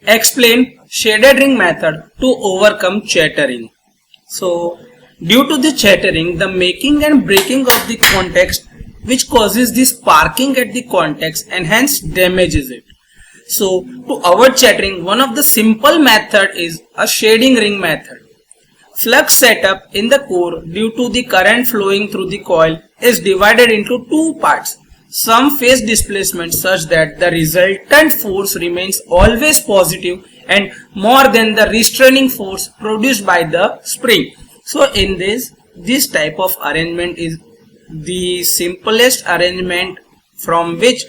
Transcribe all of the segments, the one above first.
Explain shaded ring method to overcome chattering. So, due to the chattering, the making and breaking of the context which causes the sparking at the context and hence damages it. So, to avoid chattering, one of the simple method is a shading ring method. Flux setup in the core due to the current flowing through the coil is divided into two parts. Some phase displacement such that the resultant force remains always positive and more than the restraining force produced by the spring. So in this type of arrangement is the simplest arrangement from which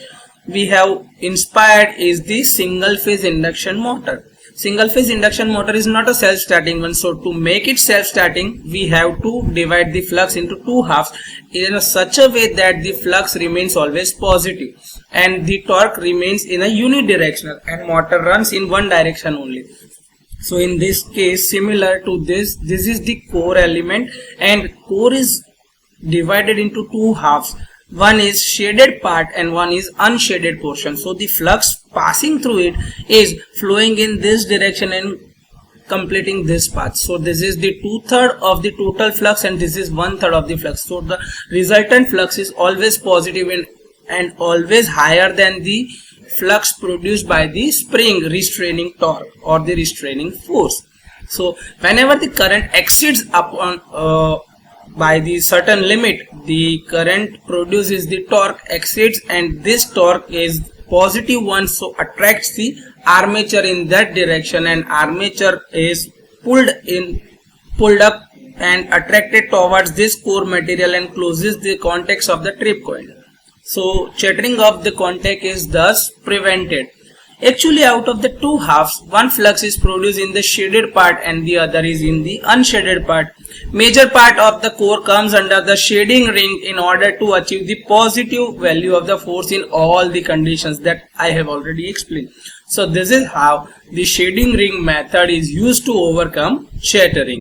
we have inspired is the single phase induction motor. Single phase induction motor is not a self-starting one, so to make it self-starting we have to divide the flux into two halves in such a way that the flux remains always positive and the torque remains in a unidirectional and motor runs in one direction only. So in this case, similar to this is the core element, and core is divided into two halves. One is shaded part and one is unshaded portion. So the flux passing through it is flowing in this direction and completing this path. So this is the 2/3 of the total flux and this is 1/3 of the flux. So the resultant flux is always positive and always higher than the flux produced by the spring restraining torque or the restraining force. So whenever the current exceeds upon by the certain limit, the current produces the torque exceeds and this torque is positive one, so attracts the armature in that direction and armature is pulled up and attracted towards this core material and closes the contacts of the trip coil. So chattering of the contact is thus prevented. Actually, out of the two halves, one flux is produced in the shaded part and the other is in the unshaded part. Major part of the core comes under the shading ring in order to achieve the positive value of the force in all the conditions that I have already explained. So this is how the shading ring method is used to overcome chattering.